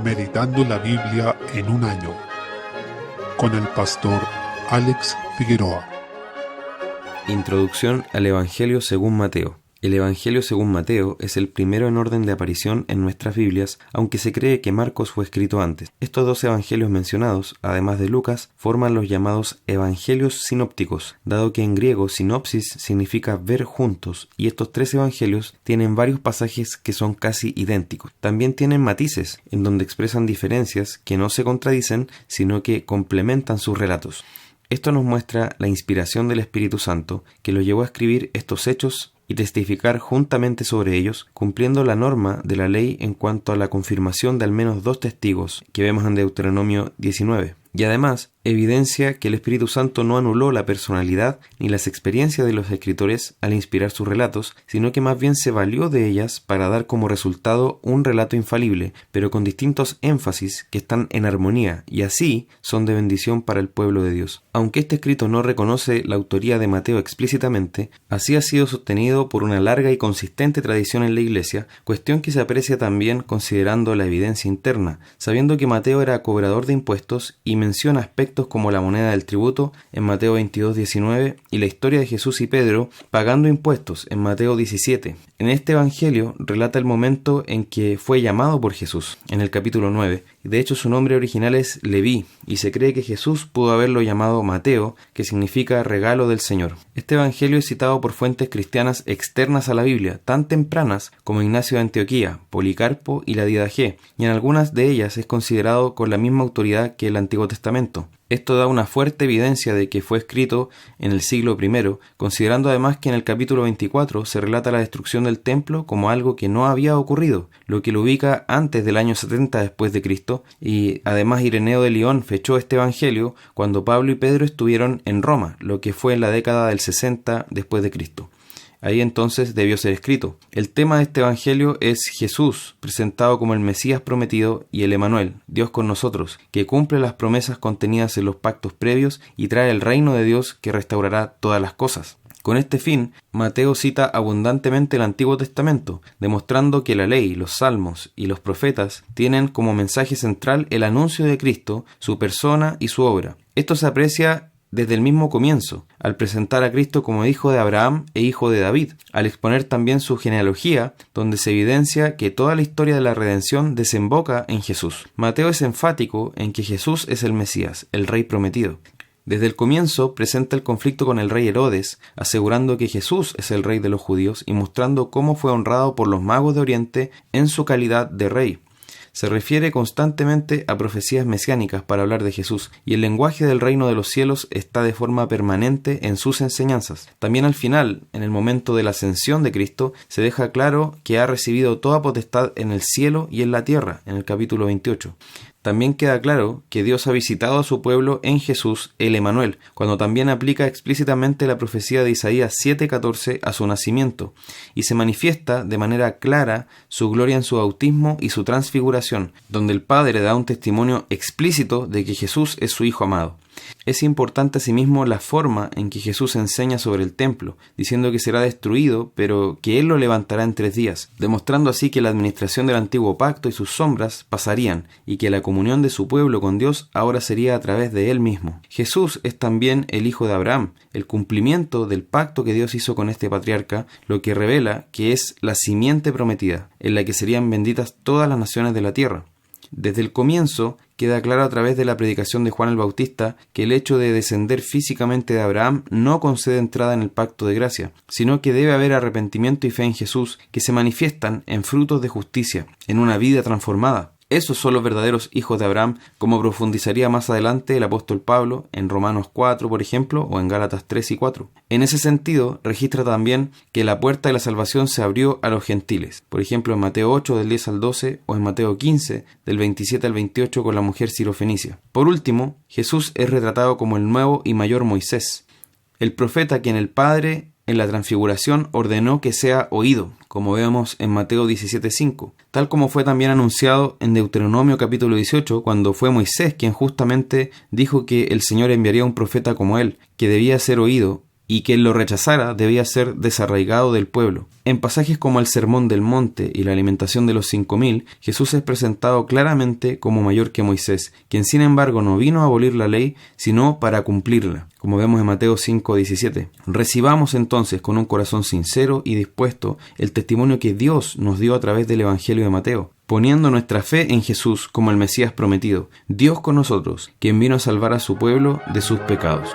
Meditando la Biblia en un año, con el pastor Alex Figueroa. Introducción al Evangelio según Mateo. El Evangelio según Mateo es el primero en orden de aparición en nuestras Biblias, aunque se cree que Marcos fue escrito antes. Estos dos evangelios mencionados, además de Lucas, forman los llamados evangelios sinópticos, dado que en griego sinopsis significa ver juntos, y estos tres evangelios tienen varios pasajes que son casi idénticos. También tienen matices, en donde expresan diferencias que no se contradicen, sino que complementan sus relatos. Esto nos muestra la inspiración del Espíritu Santo, que lo llevó a escribir estos hechos y testificar juntamente sobre ellos, cumpliendo la norma de la ley en cuanto a la confirmación de al menos 2 testigos que vemos en Deuteronomio 19. Y además, evidencia que el Espíritu Santo no anuló la personalidad ni las experiencias de los escritores al inspirar sus relatos, sino que más bien se valió de ellas para dar como resultado un relato infalible, pero con distintos énfasis que están en armonía y así son de bendición para el pueblo de Dios. Aunque este escrito no reconoce la autoría de Mateo explícitamente, así ha sido sostenido por una larga y consistente tradición en la Iglesia, cuestión que se aprecia también considerando la evidencia interna, sabiendo que Mateo era cobrador de impuestos y menciona aspectos como la moneda del tributo en Mateo 22:19 y la historia de Jesús y Pedro pagando impuestos en Mateo 17. En este evangelio relata el momento en que fue llamado por Jesús, en el capítulo 9. De hecho, su nombre original es Leví, y se cree que Jesús pudo haberlo llamado Mateo, que significa regalo del Señor. Este evangelio es citado por fuentes cristianas externas a la Biblia, tan tempranas como Ignacio de Antioquía, Policarpo y la Didaché, y en algunas de ellas es considerado con la misma autoridad que el Antiguo Testamento. Esto da una fuerte evidencia de que fue escrito en el siglo I, considerando además que en el capítulo 24 se relata la destrucción del templo como algo que no había ocurrido, lo que lo ubica antes del año 70 después de Cristo, y además Ireneo de León fechó este evangelio cuando Pablo y Pedro estuvieron en Roma, lo que fue en la década del 60 después de Cristo. Ahí entonces debió ser escrito. El tema de este evangelio es Jesús, presentado como el Mesías prometido, y el Emanuel, Dios con nosotros, que cumple las promesas contenidas en los pactos previos y trae el reino de Dios que restaurará todas las cosas. Con este fin, Mateo cita abundantemente el Antiguo Testamento, demostrando que la ley, los salmos y los profetas tienen como mensaje central el anuncio de Cristo, su persona y su obra. Esto se aprecia desde el mismo comienzo, al presentar a Cristo como hijo de Abraham e hijo de David, al exponer también su genealogía, donde se evidencia que toda la historia de la redención desemboca en Jesús. Mateo es enfático en que Jesús es el Mesías, el Rey prometido. Desde el comienzo presenta el conflicto con el rey Herodes, asegurando que Jesús es el rey de los judíos y mostrando cómo fue honrado por los magos de Oriente en su calidad de rey. Se refiere constantemente a profecías mesiánicas para hablar de Jesús, y el lenguaje del reino de los cielos está de forma permanente en sus enseñanzas. También al final, en el momento de la ascensión de Cristo, se deja claro que ha recibido toda potestad en el cielo y en la tierra, en el capítulo 28. También queda claro que Dios ha visitado a su pueblo en Jesús, el Emanuel, cuando también aplica explícitamente la profecía de Isaías 7:14 a su nacimiento, y se manifiesta de manera clara su gloria en su bautismo y su transfiguración, donde el Padre da un testimonio explícito de que Jesús es su Hijo amado. Es importante asimismo la forma en que Jesús enseña sobre el templo, diciendo que será destruido, pero que Él lo levantará en 3 días, demostrando así que la administración del antiguo pacto y sus sombras pasarían, y que la comunión de su pueblo con Dios ahora sería a través de Él mismo. Jesús es también el hijo de Abraham, el cumplimiento del pacto que Dios hizo con este patriarca, lo que revela que es la simiente prometida, en la que serían benditas todas las naciones de la tierra. Desde el comienzo queda claro a través de la predicación de Juan el Bautista que el hecho de descender físicamente de Abraham no concede entrada en el pacto de gracia, sino que debe haber arrepentimiento y fe en Jesús que se manifiestan en frutos de justicia, en una vida transformada. Esos son los verdaderos hijos de Abraham, como profundizaría más adelante el apóstol Pablo en Romanos 4, por ejemplo, o en Gálatas 3 y 4. En ese sentido, registra también que la puerta de la salvación se abrió a los gentiles, por ejemplo en Mateo 8 del 10 al 12 o en Mateo 15 del 27 al 28 con la mujer sirofenicia. Por último, Jesús es retratado como el nuevo y mayor Moisés, el profeta a quien el Padre en la transfiguración ordenó que sea oído, como vemos en Mateo 17:5, tal como fue también anunciado en Deuteronomio capítulo 18, cuando fue Moisés quien justamente dijo que el Señor enviaría un profeta como él, que debía ser oído, y quien lo rechazara debía ser desarraigado del pueblo. En pasajes como el Sermón del Monte y la alimentación de los 5.000, Jesús es presentado claramente como mayor que Moisés, quien sin embargo no vino a abolir la ley, sino para cumplirla, como vemos en Mateo 5:17. Recibamos entonces con un corazón sincero y dispuesto el testimonio que Dios nos dio a través del Evangelio de Mateo, poniendo nuestra fe en Jesús como el Mesías prometido, Dios con nosotros, quien vino a salvar a su pueblo de sus pecados.